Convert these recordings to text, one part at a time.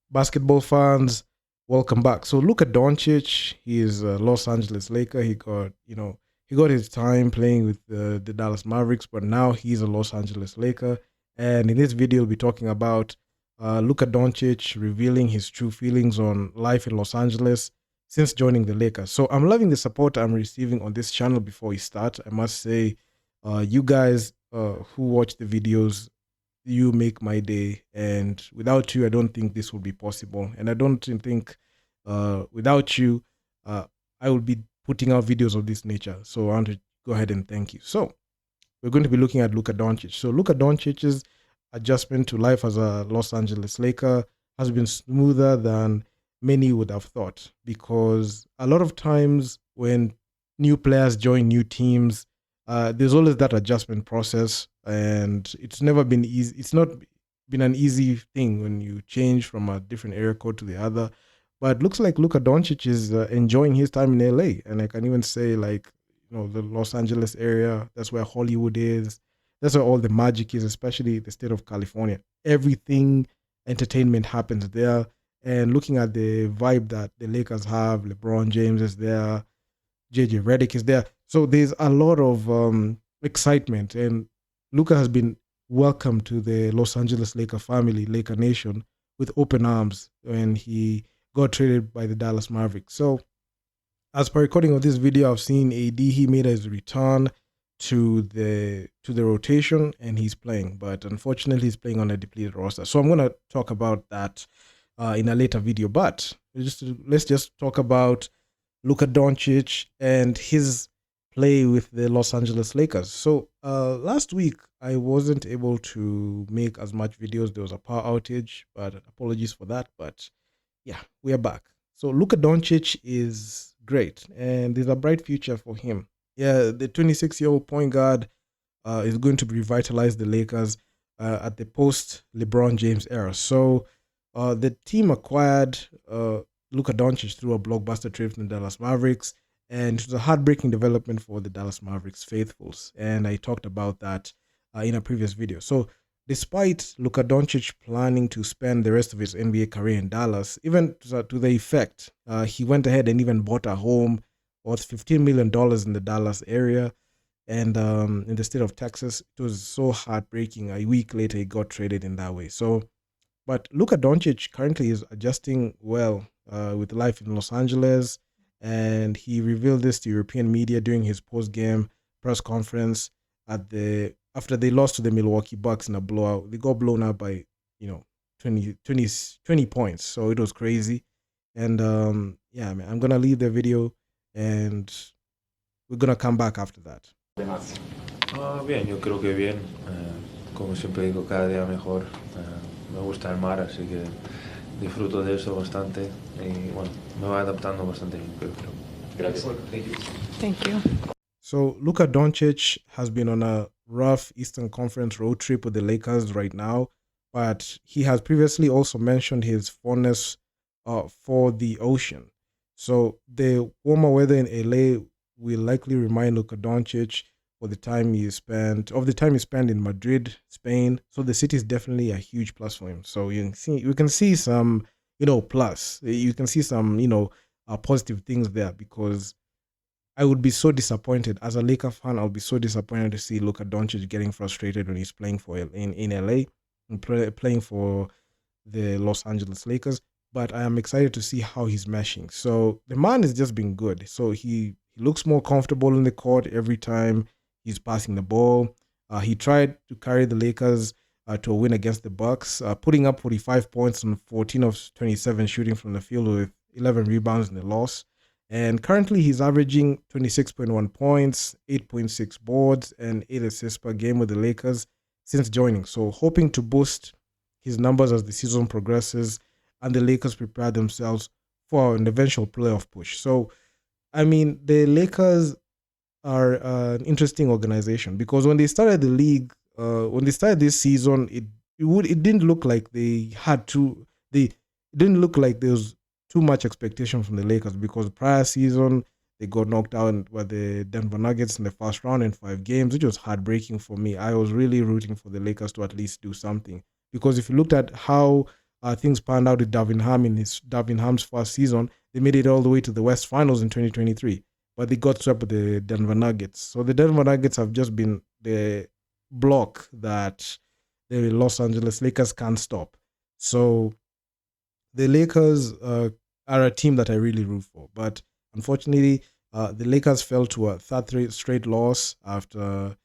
Basketball fans, welcome back. So Luka Doncic, he is a Los Angeles Laker. He got his time playing with the Dallas Mavericks, but now he's a Los Angeles Laker. And in this video, we'll be talking about Luka Doncic revealing his true feelings on life in Los Angeles since joining the Lakers. So I'm loving the support I'm receiving on this channel. Before we start, I must say, you guys who watch the videos, you make my day, and without you I don't think this would be possible, and I don't think without you I will be putting out videos of this nature. So I want to go ahead and thank you. So we're going to be looking at Luka Doncic. So Luka Doncic's adjustment to life as a Los Angeles Laker has been smoother than many would have thought, because a lot of times when new players join new teams, there's always that adjustment process, and it's never been easy. It's not been an easy thing when you change from a different area code to the other. But it looks like Luka Doncic is enjoying his time in LA, and I can even say, like, the Los Angeles area. That's where Hollywood is. That's where all the magic is, especially the state of California. Everything entertainment happens there. And looking at the vibe that the Lakers have, LeBron James is there, JJ Redick is there. So there's a lot of excitement, and Luka has been welcomed to the Los Angeles Laker family, Laker Nation, with open arms when he got traded by the Dallas Mavericks. So as per recording of this video, I've seen AD. He made his return to the rotation, and he's playing, but unfortunately he's playing on a depleted roster. So I'm gonna talk about that in a later video. But let's just talk about Luka Doncic and his play with the Los Angeles Lakers. So last week I wasn't able to make as much videos. There was a power outage, but apologies for that. But yeah, we are back. So Luka Doncic is great, and there's a bright future for him. Yeah, the 26-year-old point guard is going to revitalize the Lakers at the post LeBron James era. So the team acquired Luka Doncic through a blockbuster trade from the Dallas Mavericks, and it was a heartbreaking development for the Dallas Mavericks faithfuls. And I talked about that in a previous video. So despite Luka Doncic planning to spend the rest of his NBA career in Dallas, even to the effect, he went ahead and even bought a home worth $15 million in the Dallas area and in the state of Texas. It was so heartbreaking. A week later, he got traded in that way. So, but Luka Doncic currently is adjusting well with life in Los Angeles, and he revealed this to European media during his post-game press conference after they lost to the Milwaukee Bucks in a blowout. They got blown out by 20 points, so it was crazy. And yeah, man, I'm gonna leave the video, and we're gonna come back after that. Bien, yo creo que bien. Como siempre digo, cada día mejor. Me gusta el mar, así que disfruto de eso bastante. Y bueno, me va adaptando bastante bien, creo. Gracias. Thank you. So Luka Doncic has been on a rough Eastern Conference road trip with the Lakers right now, but he has previously also mentioned his fondness for the ocean. So the warmer weather in LA will likely remind Luka Doncic for the time he spent in Madrid, Spain. So the city is definitely a huge plus for him. So you can see some plus. You can see some positive things there, because I would be so disappointed as a Laker fan. I'll be so disappointed to see Luka Doncic getting frustrated when he's playing for in LA and playing for the Los Angeles Lakers. But I am excited to see how he's meshing. So the man has just been good. So he looks more comfortable in the court every time he's passing the ball. He tried to carry the Lakers to a win against the Bucks, putting up 45 points on 14 of 27 shooting from the field with 11 rebounds in the loss. And currently he's averaging 26.1 points, 8.6 boards, and 8 assists per game with the Lakers since joining. So hoping to boost his numbers as the season progresses and the Lakers prepare themselves for an eventual playoff push. So, I mean, the Lakers are an interesting organization, because when they started the league, when they started this season, it didn't look like they had to. It didn't look like there was too much expectation from the Lakers, because the prior season they got knocked out by the Denver Nuggets in the first round in 5 games, which was heartbreaking for me. I was really rooting for the Lakers to at least do something, because if you looked at how things panned out with Darvin Ham's first season. They made it all the way to the West Finals in 2023, but they got swept with the Denver Nuggets. So the Denver Nuggets have just been the block that the Los Angeles Lakers can't stop. So the Lakers are a team that I really root for, but unfortunately, the Lakers fell to a third straight loss after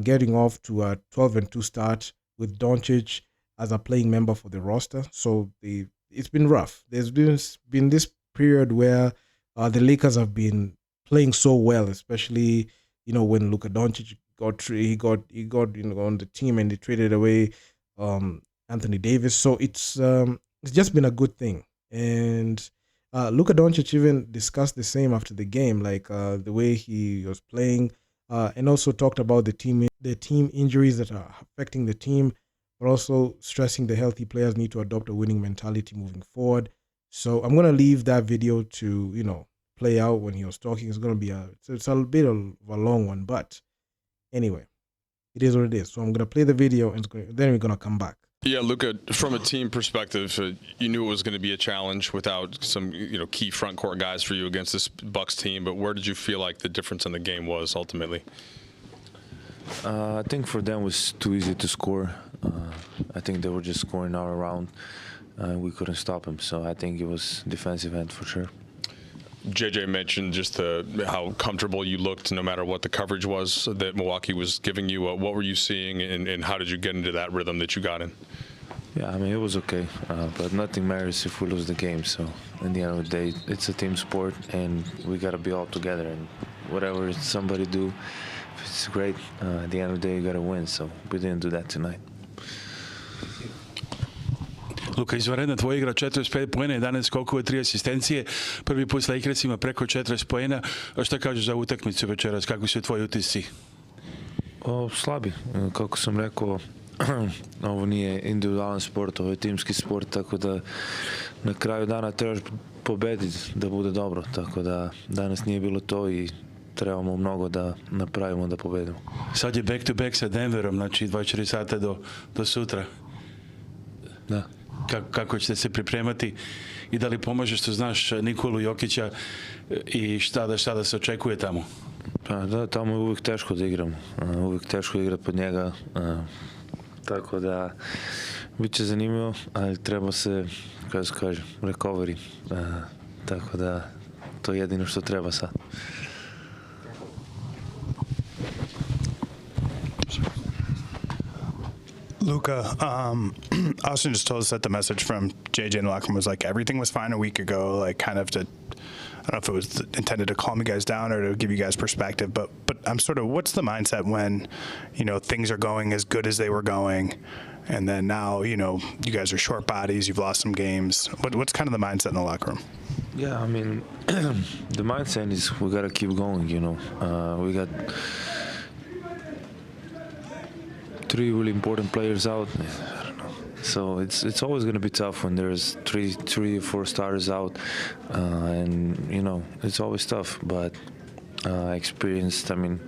getting off to a 12-2 start with Doncic as a playing member for the roster. So it's been rough. There's been this period where the Lakers have been playing so well, especially when Luka Doncic he got on the team and they traded away Anthony Davis. So it's just been a good thing. And Luka Doncic even discussed the same after the game, like the way he was playing, and also talked about the team injuries that are affecting the team, but also stressing the healthy players need to adopt a winning mentality moving forward. So I'm gonna leave that video to play out when he was talking. It's gonna be it's a bit of a long one, but anyway, it is what it is. So I'm gonna play the video and then we're gonna come back. Yeah, Luka, from a team perspective, you knew it was going to be a challenge without some key front court guys for you against this Bucks team. But where did you feel like the difference in the game was ultimately? I think for them it was too easy to score. I think they were just scoring all around. We couldn't stop them, so I think it was defensive end for sure. JJ mentioned just how comfortable you looked no matter what the coverage was that Milwaukee was giving you. What were you seeing, and how did you get into that rhythm that you got in? Yeah, I mean, it was okay, but nothing matters if we lose the game. So, in the end of the day, it's a team sport, and we got to be all together. And whatever somebody do, if it's great. At the end of the day, you got to win. So, we didn't do that tonight. Luka, izvanredna, tvoj igra 45 poena, 11 skokova, 3 asistencije. Prvi put s Lakersima preko 40 poena. A šta kažeš za utakmicu večeras? Kakvi su tvoji utisci? Slabi. Kako sam rekao, ovo nije individualan sport, ovo je timski sport, tako da na kraju dana trebaš pobediti da bude dobro. Tako da danas nije bilo to i trebamo mnogo da napravimo da pobedimo. Sad je back to back sa Denverom, znači 24 sata do sutra. Da. Kako ćete se pripremati i da li pomaže što znaš Nikolu Jokića i šta da se očekuje tamo? Pa da, tamo je uvijek teško da igram. Uvijek teško igrati pod njega. Tako da bit će zanimljivo, ali treba se, kako se kaže, recovery. Tako da to je jedino što treba sad. Luka, Austin just told us that the message from JJ in the locker room was like everything was fine a week ago, like kind of to, I don't know if it was intended to calm you guys down or to give you guys perspective, but I'm sort of, what's the mindset when, things are going as good as they were going, and then now, you guys are short bodies, you've lost some games. What's kind of the mindset in the locker room? Yeah, I mean, the mindset is we got to keep going, we got 3 really important players out. I don't know. So it's always going to be tough when there's 3 or 4 starters out, and it's always tough. But I experienced. I mean,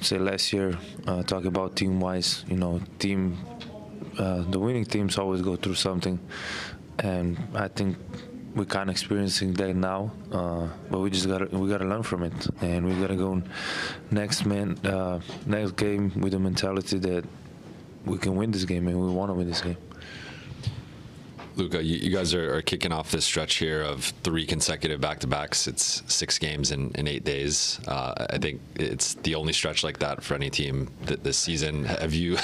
say last year, talking about team-wise, the winning teams always go through something, and I think we're kind of experiencing that now. But we gotta learn from it, and we gotta go next game with the mentality that we can win this game, and we want to win this game. Luka, you guys are kicking off this stretch here of 3 consecutive back-to-backs. It's 6 games in 8 days. I think it's the only stretch like that for any team this season. Have you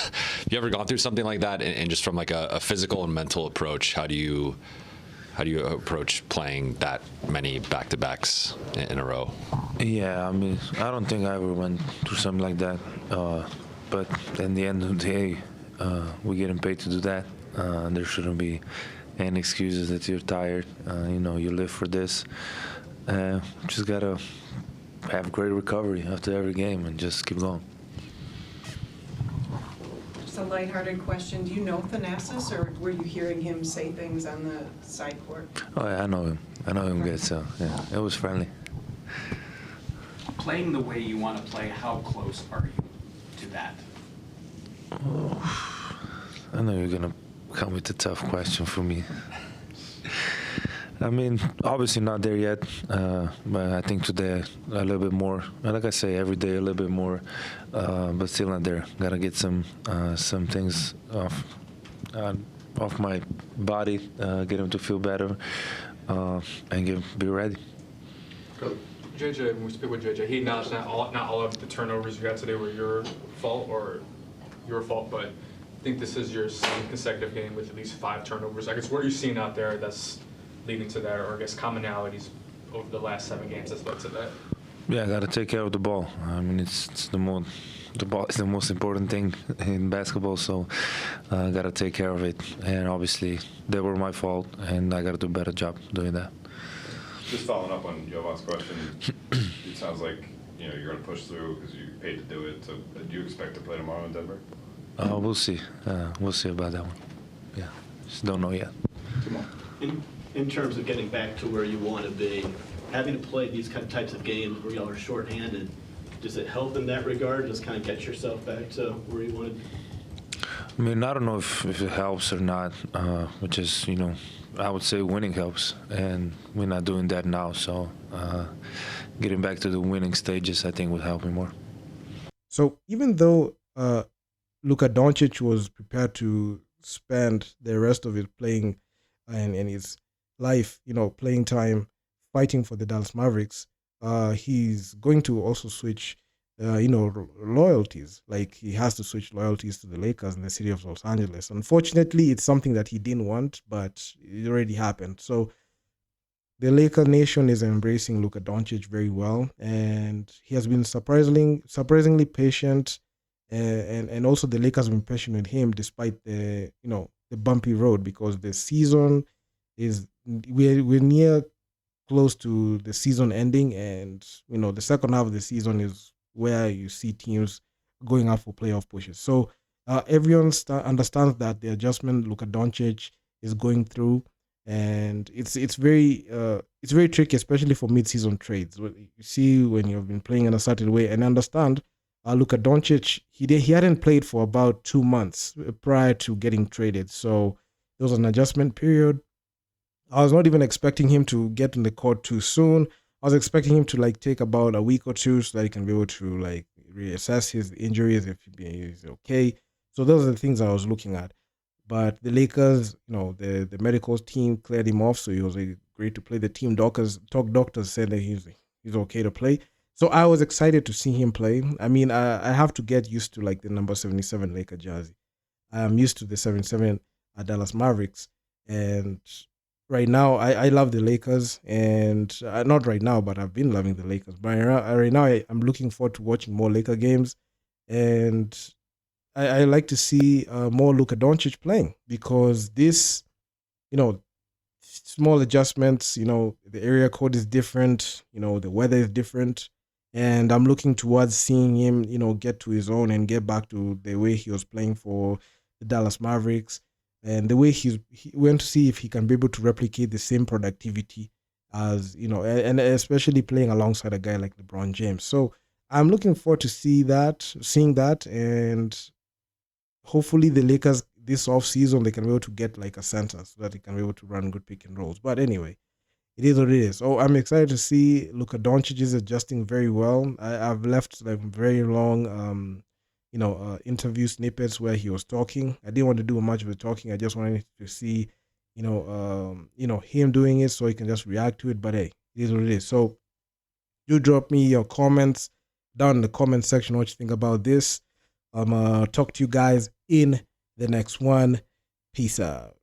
ever gone through something like that? And just from like a physical and mental approach, how do you approach playing that many back-to-backs in a row? Yeah, I mean, I don't think I ever went through something like that. But at the end of the day, we're getting paid to do that. There shouldn't be any excuses that you're tired. You live for this. Just gotta have great recovery after every game and just keep going. Just a lighthearted question. Do you know Thanasis, or were you hearing him say things on the side court? Oh, yeah, I know him. I know him good, so yeah, it was friendly. Playing the way you want to play, how close are you to that? I know you're gonna come with a tough question for me. I mean, obviously not there yet, but I think today a little bit more. Like I say, every day a little bit more, but still not there. Gotta get some things off my body, get him to feel better, and be ready. JJ, when we speak with JJ, he acknowledged not all of the turnovers you got today were your fault, but I think this is your second consecutive game with at least 5 turnovers. I guess what are you seeing out there that's leading to that, or I guess commonalities over the last 7 games that's led to that? Yeah, I gotta take care of the ball. I mean, the ball is the most important thing in basketball, so I gotta take care of it. And obviously, they were my fault, and I gotta do a better job doing that. Just following up on Jovan's question, it sounds like you're going to push through because you paid to do it. So, do you expect to play tomorrow in Denver? We'll see. We'll see about that one. Yeah, just don't know yet. In terms of getting back to where you want to be, having to play these types of games where y'all are shorthanded, does it help in that regard? Just kind of get yourself back to where you want to be? I mean, I don't know if it helps or not, which is, I would say winning helps, and we're not doing that now. So getting back to the winning stages, I think, would help me more. So even though Luka Doncic was prepared to spend the rest of it playing and his life, playing time, fighting for the Dallas Mavericks, he's going to also switch, loyalties. Like he has to switch loyalties to the Lakers in the city of Los Angeles. Unfortunately, it's something that he didn't want, but it already happened. So the Laker Nation is embracing Luka Doncic very well, and he has been surprisingly patient, and also the Lakers have been patient with him despite the bumpy road, because the season is we're near close to the season ending, and the second half of the season is where you see teams going out for playoff pushes. So everyone understands that the adjustment Luka Doncic is going through. And it's very tricky, especially for mid-season trades. You see, when you've been playing in a certain way, and understand, Luka Doncic, he hadn't played for about 2 months prior to getting traded, so there was an adjustment period. I was not even expecting him to get in the court too soon. I was expecting him to take about a week or two so that he can be able to reassess his injuries if he's okay. So those are the things I was looking at. But the Lakers, the medical team cleared him off, so he was agreed to play. The team doctors said that he's okay to play. So I was excited to see him play. I mean, I have to get used to the number 77 Laker jersey. I'm used to the 77 Dallas Mavericks, and right now I love the Lakers, and not right now, but I've been loving the Lakers. But right now I'm looking forward to watching more Laker games, and I like to see more Luka Doncic playing, because this, small adjustments, the area code is different, the weather is different, and I'm looking towards seeing him, get to his own and get back to the way he was playing for the Dallas Mavericks, and the way he went to see if he can be able to replicate the same productivity as, and especially playing alongside a guy like LeBron James. So I'm looking forward to seeing that, and hopefully the Lakers this offseason, they can be able to get a center so that they can be able to run good pick and rolls. But anyway, it is what it is. So I'm excited to see Luka Doncic is adjusting very well. I've left very long interview snippets where he was talking. I didn't want to do much of the talking. I just wanted to see him doing it so he can just react to it. But hey, it is what it is. So do drop me your comments down in the comment section what you think about this. Talk to you guys in the next one. Peace out.